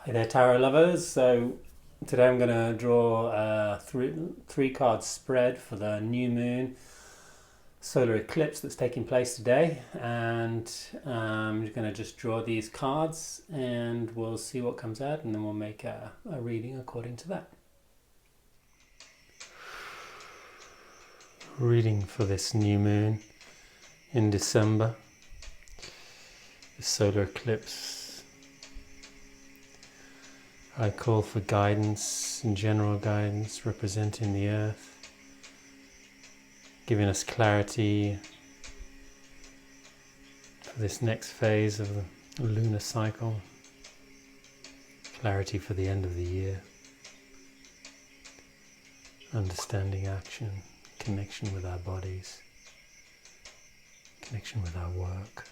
Hi there, tarot lovers. So today I'm going to draw a three card spread for the new moon solar eclipse that's taking place today, and I'm going to just draw these cards and we'll see what comes out, and then we'll make a reading according to that. Reading for this new moon in December, the solar eclipse. I call for guidance, general guidance representing the earth, giving us clarity for this next phase of the lunar cycle, clarity for the end of the year, understanding action, connection with our bodies, connection with our work.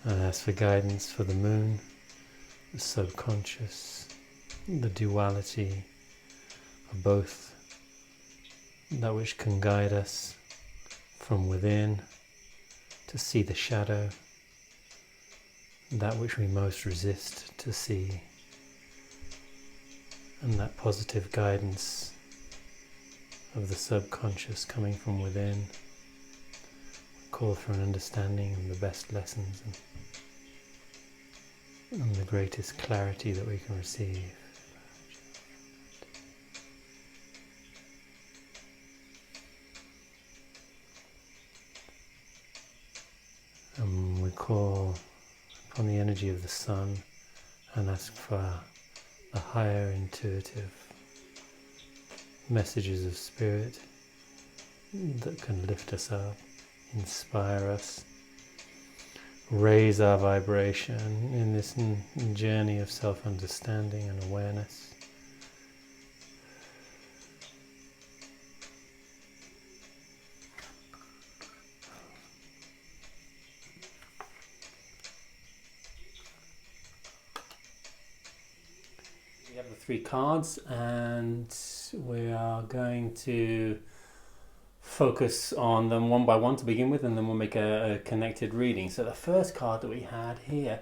And as for guidance for the moon, the subconscious, the duality of both, that which can guide us from within to see the shadow, that which we most resist to see, and that positive guidance of the subconscious coming from within. We call for an understanding of the best lessons and the greatest clarity that we can receive. And we call upon the energy of the sun and ask for the higher intuitive messages of spirit that can lift us up, inspire us, raise our vibration in this journey of self-understanding and awareness. We have the three cards, and we are going to focus on them one by one to begin with, and then we'll make a connected reading. So the first card that we had here,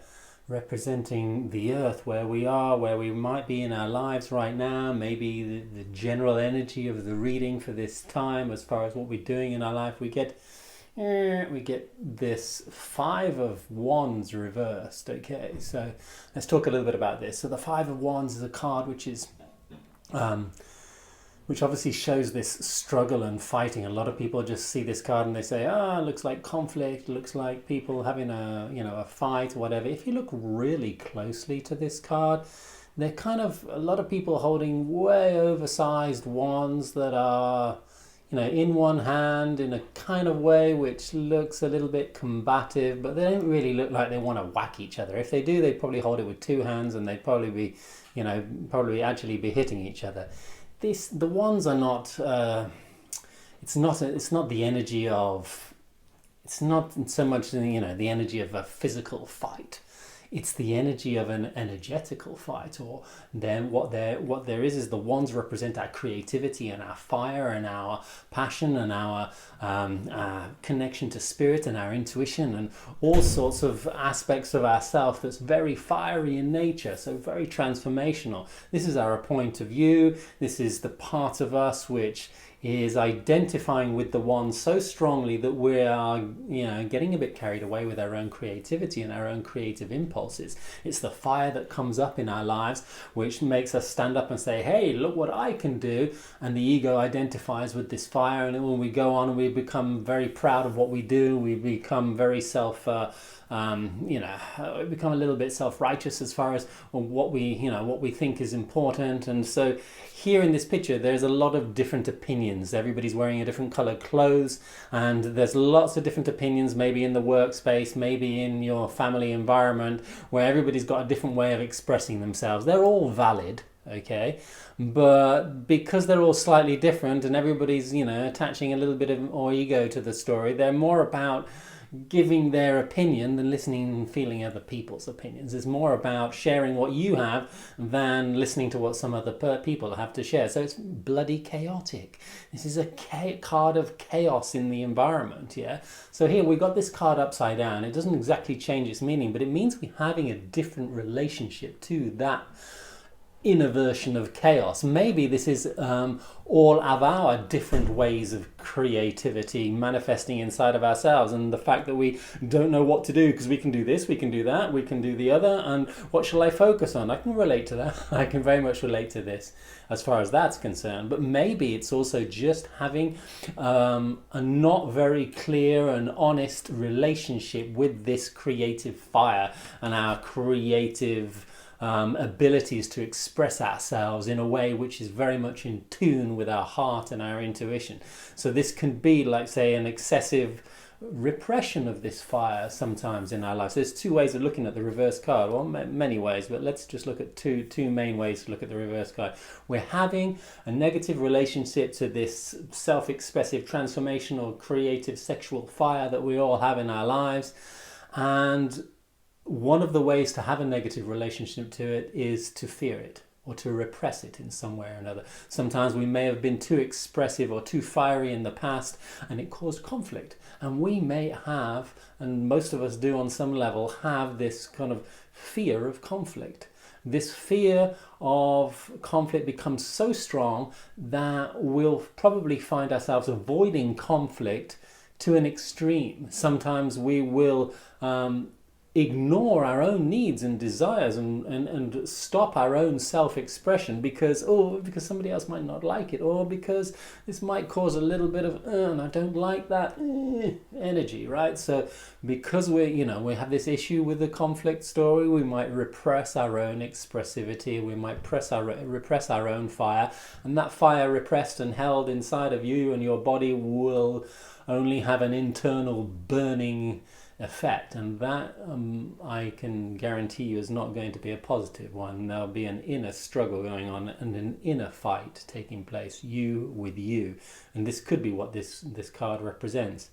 representing the earth, where we are, where we might be in our lives right now, maybe the general energy of the reading for this time as far as what we're doing in our life. We get this Five of Wands reversed. Okay, so let's talk a little bit about this. So the Five of Wands is a card which is which obviously shows this struggle and fighting. A lot of people just see this card and they say, it looks like conflict, looks like people having a fight or whatever. If you look really closely to this card, they're kind of a lot of people holding way oversized wands that are, in one hand in a kind of way which looks a little bit combative, but they don't really look like they want to whack each other. If they do, they'd probably hold it with two hands and they'd probably be, actually be hitting each other. The wands are not. It's not the energy of. It's not so much the energy of a physical fight. It's the energy of an energetical fight. Or then what there is the wands represent our creativity and our fire and our passion and our connection to spirit and our intuition and all sorts of aspects of ourself that's very fiery in nature, so very transformational. This is our point of view. This is the part of us which is identifying with the one so strongly that we are, getting a bit carried away with our own creativity and our own creative impulses. It's the fire that comes up in our lives which makes us stand up and say, hey, look what I can do. And the ego identifies with this fire, and when we go on and we become very proud of what we do, we become very we become a little bit self-righteous as far as what we think is important. And so here in this picture, there's a lot of different opinions. Everybody's wearing a different colored clothes, and there's lots of different opinions, maybe in the workspace, maybe in your family environment, where everybody's got a different way of expressing themselves. They're all valid, okay? But because they're all slightly different and everybody's, attaching a little bit of more ego to the story, they're more about giving their opinion than listening and feeling other people's opinions. It's more about sharing what you have than listening to what some other people have to share. So it's bloody chaotic. This is a card of chaos in the environment, yeah? So here we got this card upside down. It doesn't exactly change its meaning, but it means we're having a different relationship to that inner version of chaos. Maybe this is all of our different ways of creativity manifesting inside of ourselves, and the fact that we don't know what to do because we can do this, we can do that, we can do the other, and what shall I focus on? I can relate to that. I can very much relate to this as far as that's concerned. But maybe it's also just having a not very clear and honest relationship with this creative fire and our creative abilities to express ourselves in a way which is very much in tune with our heart and our intuition. So this can be like, say, an excessive repression of this fire sometimes in our lives. There's two ways of looking at the reverse card, well, many ways, but let's just look at two main ways to look at the reverse card. We're having a negative relationship to this self-expressive, transformational, creative, sexual fire that we all have in our lives, and one of the ways to have a negative relationship to it is to fear it or to repress it in some way or another. Sometimes we may have been too expressive or too fiery in the past and it caused conflict. And we may have, and most of us do on some level, have this kind of fear of conflict. This fear of conflict becomes so strong that we'll probably find ourselves avoiding conflict to an extreme. Sometimes we will ignore our own needs and desires and stop our own self-expression because somebody else might not like it, or because this might cause a little bit of and I don't like that energy, right? So because we have this issue with the conflict story, we might repress our own expressivity, we might repress our own fire, and that fire repressed and held inside of you and your body will only have an internal burning effect, and that I can guarantee you is not going to be a positive one. There'll be an inner struggle going on and an inner fight taking place, you with you, and this could be what this card represents.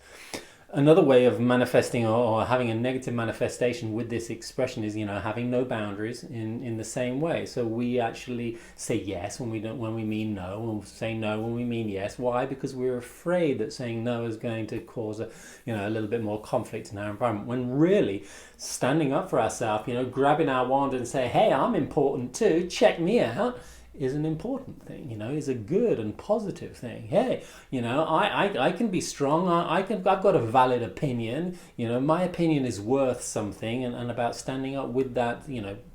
Another way of manifesting or having a negative manifestation with this expression is, having no boundaries in the same way. So we actually say yes when we mean no, and say no when we mean yes. Why? Because we're afraid that saying no is going to cause a little bit more conflict in our environment. When really standing up for ourselves, grabbing our wand and say, "Hey, I'm important too. Check me out," is an important thing, is a good and positive thing. Hey, I can be strong. I've got a valid opinion. My opinion is worth something, and about standing up with that,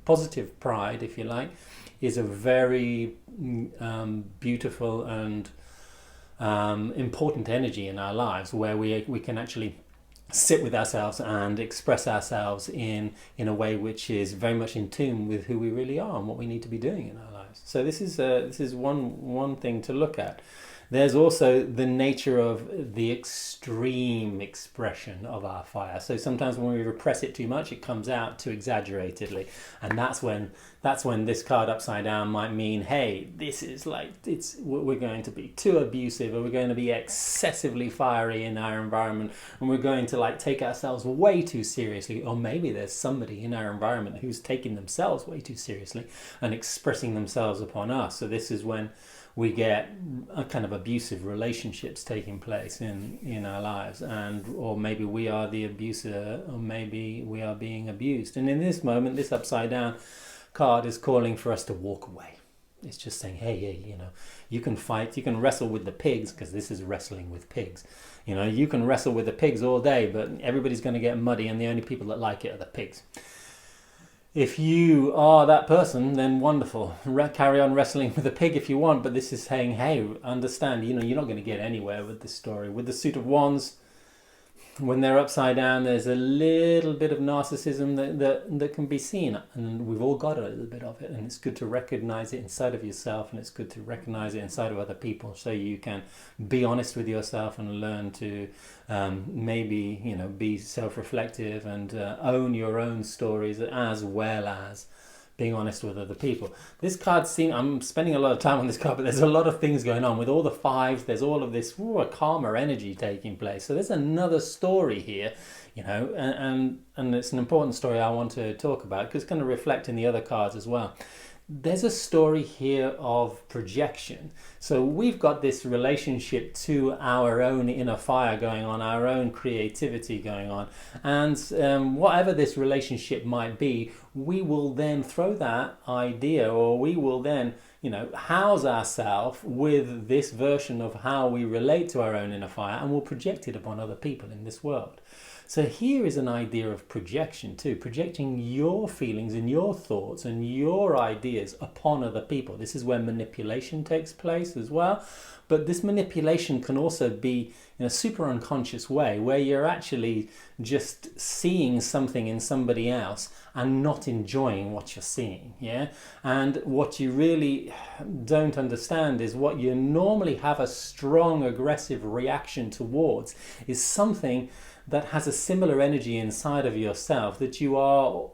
positive pride, if you like, is a very beautiful and important energy in our lives, where we can actually sit with ourselves and express ourselves in a way which is very much in tune with who we really are and what we need to be doing in our lives. So this is one thing to look at. There's also the nature of the extreme expression of our fire. So sometimes when we repress it too much, it comes out too exaggeratedly, and that's when this card upside down might mean, hey, this is we're going to be too abusive, or we're going to be excessively fiery in our environment, and we're going to take ourselves way too seriously, or maybe there's somebody in our environment who's taking themselves way too seriously and expressing themselves upon us. So this is when we get a kind of abusive relationships taking place in our lives, or maybe we are the abuser, or maybe we are being abused. And in this moment, this upside down card is calling for us to walk away. It's just saying, hey, you can fight, you can wrestle with the pigs, because this is wrestling with pigs. You can wrestle with the pigs all day, but everybody's going to get muddy, and the only people that like it are the pigs. If you are that person, then wonderful. Carry on wrestling with a pig if you want, but this is saying, hey, understand, you're not going to get anywhere with this story. With the Suit of Wands, when they're upside down, there's a little bit of narcissism that can be seen, and we've all got a little bit of it, and it's good to recognize it inside of yourself, and it's good to recognize it inside of other people, so you can be honest with yourself and learn to be self-reflective and own your own stories, as well as being honest with other people. This card I'm spending a lot of time on this card, but there's a lot of things going on with all the fives. There's all of this a calmer energy taking place. So there's another story here, and it's an important story I want to talk about because it's going to reflect in the other cards as well. There's a story here of projection. So we've got this relationship to our own inner fire going on, our own creativity going on. And whatever this relationship might be, we will then throw that idea, or we will then, house ourselves with this version of how we relate to our own inner fire, and we'll project it upon other people in this world. So here is an idea of projection too, projecting your feelings and your thoughts and your ideas upon other people. This is where manipulation takes place as well. But this manipulation can also be in a super unconscious way, where you're actually just seeing something in somebody else and not enjoying what you're seeing. Yeah. And what you really don't understand is what you normally have a strong aggressive reaction towards is something that has a similar energy inside of yourself that you are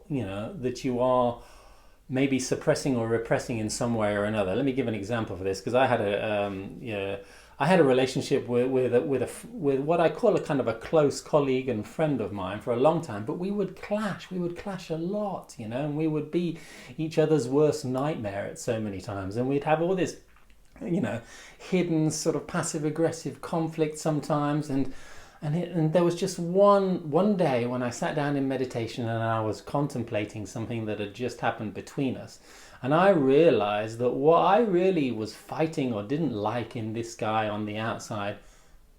maybe suppressing or repressing in some way or another. Let me give an example for this, because I had a relationship with what I call a kind of a close colleague and friend of mine for a long time, but we would clash a lot, and we would be each other's worst nightmare at so many times, and we'd have all this, hidden sort of passive aggressive conflict sometimes, and there was just one day when I sat down in meditation and I was contemplating something that had just happened between us. And I realized that what I really was fighting or didn't like in this guy on the outside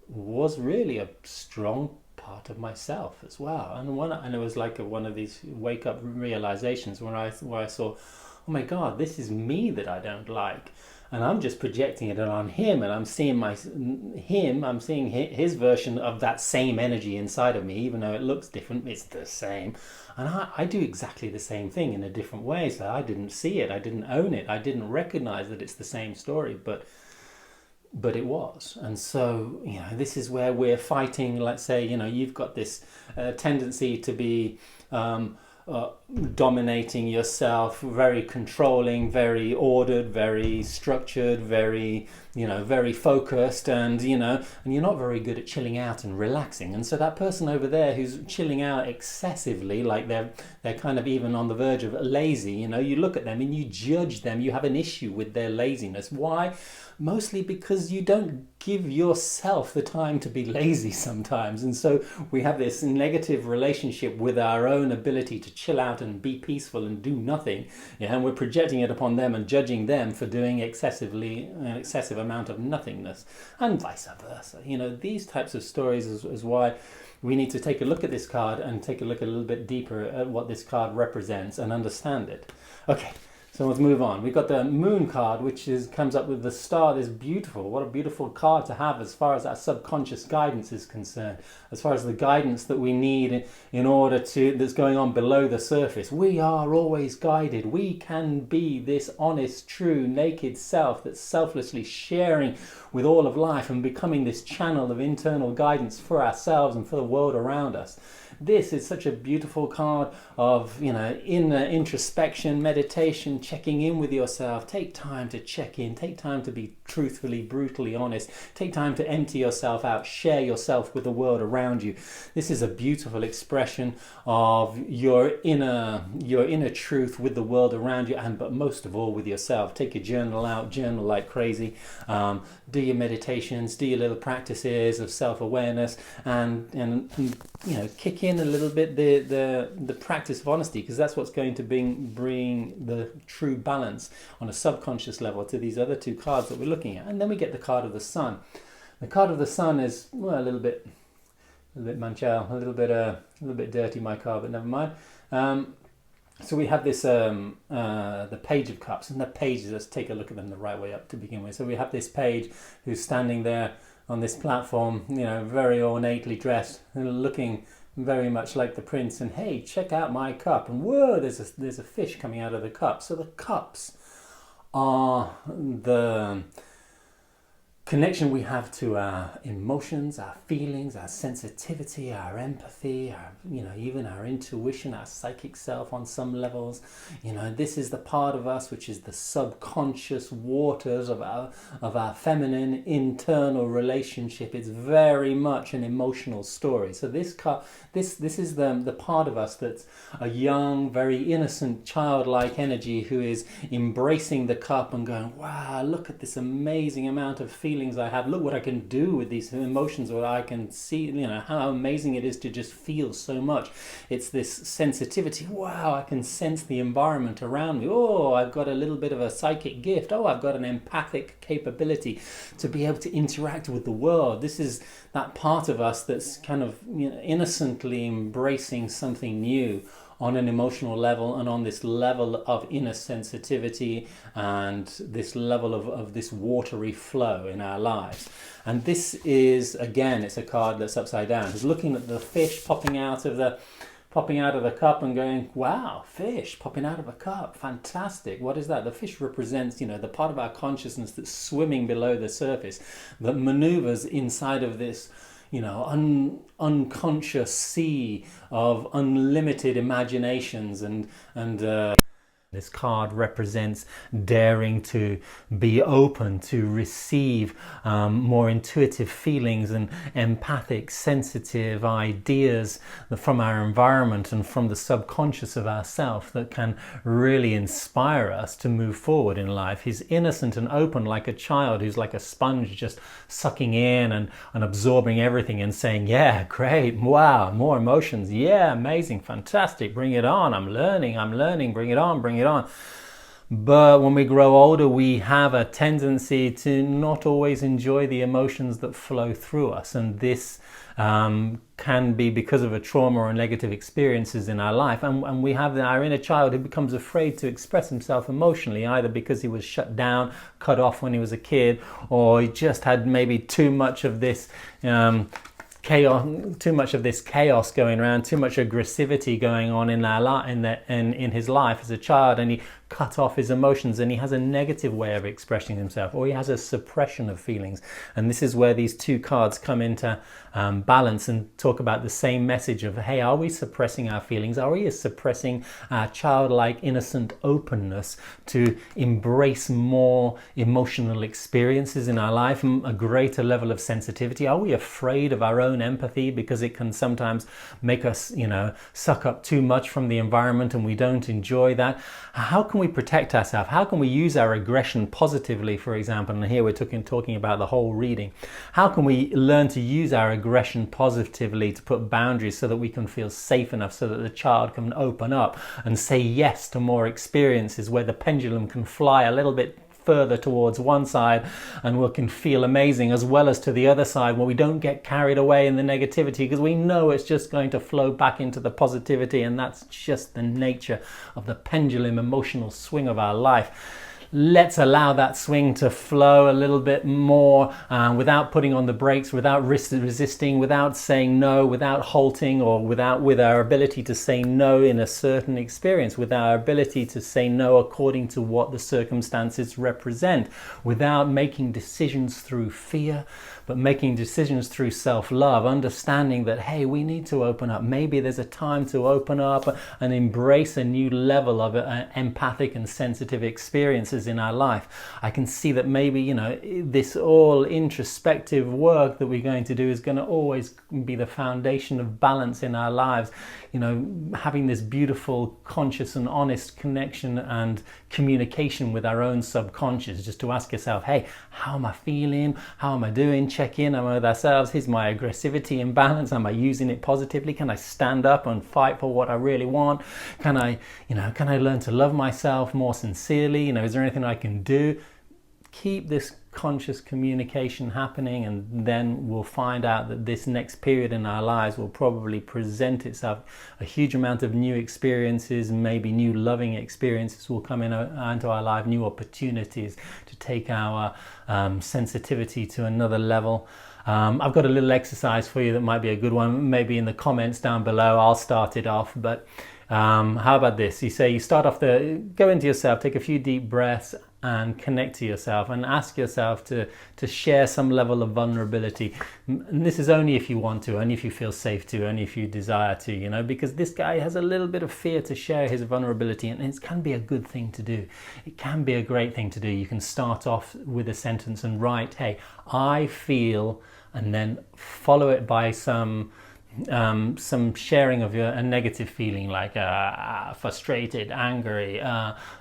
was really a strong part of myself as well. And it was like one of these wake up realizations where I saw, oh my God, this is me that I don't like. And I'm just projecting it on him, and I'm seeing his version of that same energy inside of me, even though it looks different, it's the same. And I do exactly the same thing in a different way. So I didn't see it, I didn't own it, I didn't recognize that it's the same story, but it was. And so, this is where we're fighting. Let's say, you've got this tendency to be dominating yourself, very controlling, very ordered, very structured, very very focused, and and you're not very good at chilling out and relaxing. And so that person over there who's chilling out excessively, like they're kind of even on the verge of lazy, you look at them and you judge them, you have an issue with their laziness. Why? Mostly because you don't give yourself the time to be lazy sometimes. And so we have this negative relationship with our own ability to chill out and be peaceful and do nothing. And we're projecting it upon them and judging them for doing an excessive amount of nothingness, and vice versa. These types of stories is why we need to take a look at this card and take a look a little bit deeper at what this card represents and understand it. Okay. So let's move on. We've got the Moon card, which comes up with the star. This beautiful, what a beautiful card to have as far as our subconscious guidance is concerned, as far as the guidance that we need in order that's going on below the surface. We are always guided. We can be this honest, true, naked self that's selflessly sharing with all of life and becoming this channel of internal guidance for ourselves and for the world around us. This is such a beautiful card of, inner introspection, meditation, checking in with yourself. Take time to check in. Take time to be truthfully, brutally honest. Take time to empty yourself out. Share yourself with the world around you. This is a beautiful expression of your inner truth with the world around you, but most of all with yourself. Take your journal out, journal like crazy. Do your meditations, do your little practices of self-awareness, and kick in a little bit the practice of honesty, because that's what's going to bring the true balance on a subconscious level to these other two cards that we're looking at. And then we get the card of the Sun. The card of the Sun is a little bit manchal, a little bit dirty, my card, but never mind. So we have this the Page of Cups, and the pages, let's take a look at them the right way up to begin with. So we have this page who's standing there on this platform, very ornately dressed, looking very much like the prince, and hey, check out my cup, and whoa, there's a fish coming out of the cup. So the cups are connection we have to our emotions, our feelings, our sensitivity, our empathy, our, even our intuition, our psychic self on some levels. This is the part of us which is the subconscious waters of our feminine internal relationship. It's very much an emotional story. So this is the part of us that's a young, very innocent, childlike energy who is embracing the cup and going, wow, look at this amazing amount of feelings I have. Look what I can do with these emotions, what I can see, how amazing it is to just feel so much. It's this sensitivity. Wow, I can sense the environment around me. Oh, I've got a little bit of a psychic gift. Oh, I've got an empathic capability to be able to interact with the world. This is that part of us that's kind of innocently embracing something new on an emotional level, and on this level of inner sensitivity and this level of this watery flow in our lives. And this is, again, it's a card that's upside down. It's looking at the fish popping out of the cup and going, wow, fish popping out of a cup, fantastic. What is that? The fish represents, the part of our consciousness that's swimming below the surface, that maneuvers inside of this unconscious sea of unlimited imaginations and this card represents daring to be open to receive more intuitive feelings and empathic, sensitive ideas from our environment and from the subconscious of ourself that can really inspire us to move forward in life. He's innocent and open like a child who's like a sponge, just sucking in and absorbing everything and saying, yeah, great, wow, more emotions, yeah, amazing, fantastic, bring it on, I'm learning, bring it on. But when we grow older, we have a tendency to not always enjoy the emotions that flow through us, and this can be because of a trauma or negative experiences in our life, and we have our inner child who becomes afraid to express himself emotionally, either because he was shut down, cut off when he was a kid, or he just had maybe too much of this chaos going around, too much aggressivity going on in his life as a child, and he cut off his emotions and he has a negative way of expressing himself, or he has a suppression of feelings. And this is where these two cards come into balance and talk about the same message of, hey, are we suppressing our feelings? Are we suppressing our childlike innocent openness to embrace more emotional experiences in our life, a greater level of sensitivity? Are we afraid of our own empathy because it can sometimes make us suck up too much from the environment and we don't enjoy that? How can we protect ourselves? How can we use our aggression positively, for example? And here we're talking about the whole reading. How can we learn to use our aggression positively to put boundaries so that we can feel safe enough so that the child can open up and say yes to more experiences, where the pendulum can fly a little bit further towards one side and we can feel amazing, as well as to the other side, where we don't get carried away in the negativity, because we know it's just going to flow back into the positivity, and that's just the nature of the pendulum emotional swing of our life. Let's allow that swing to flow a little bit more without putting on the brakes, without resisting, without saying no, without halting, or with our ability to say no in a certain experience, with our ability to say no according to what the circumstances represent, without making decisions through fear, but making decisions through self-love, understanding that, hey, we need to open up. Maybe there's a time to open up and embrace a new level of empathic and sensitive experiences in our life. I can see that maybe, this all introspective work that we're going to do is going to always be the foundation of balance in our lives. Having this beautiful, conscious and honest connection and communication with our own subconscious, just to ask yourself, hey, how am I feeling? How am I doing? Check in with ourselves. Is my aggressivity in balance? Am I using it positively? Can I stand up and fight for what I really want? Can I learn to love myself more sincerely? Is there anything I can do? Keep this conscious communication happening, and then we'll find out that this next period in our lives will probably present itself. A huge amount of new experiences, maybe new loving experiences will come into our life, new opportunities to take our sensitivity to another level. I've got a little exercise for you that might be a good one, maybe in the comments down below. I'll start it off, but how about this? You start off go into yourself, take a few deep breaths, and connect to yourself and ask yourself to share some level of vulnerability. And this is only if you want to, only if you feel safe to, only if you desire to, you know, because this guy has a little bit of fear to share his vulnerability, and it can be a good thing to do. It can be a great thing to do. You can start off with a sentence and write, hey, I feel, and then follow it by some sharing of a negative feeling, like frustrated, angry,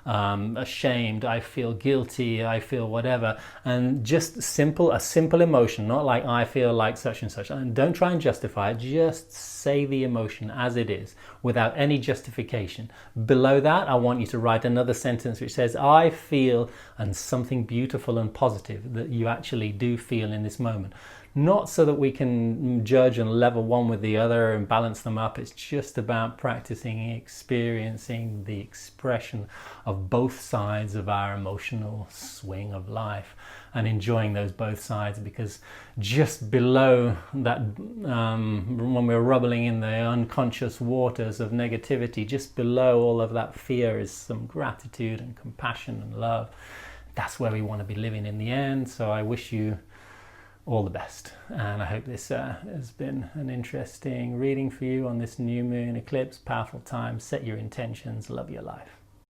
ashamed, I feel guilty, I feel whatever, and just a simple emotion, not like I feel like such and such, and don't try and justify it, just say the emotion as it is without any justification. Below that, I want you to write another sentence which says, I feel, and something beautiful and positive that you actually do feel in this moment. Not so that we can judge and level one with the other and balance them up. It's just about practicing, experiencing the expression of both sides of our emotional swing of life and enjoying those both sides, because just below that, when we're rubbling in the unconscious waters of negativity, just below all of that fear is some gratitude and compassion and love. That's where we want to be living in the end. So I wish you all the best, and I hope this has been an interesting reading for you on this new moon eclipse. Powerful time. Set your intentions, love your life.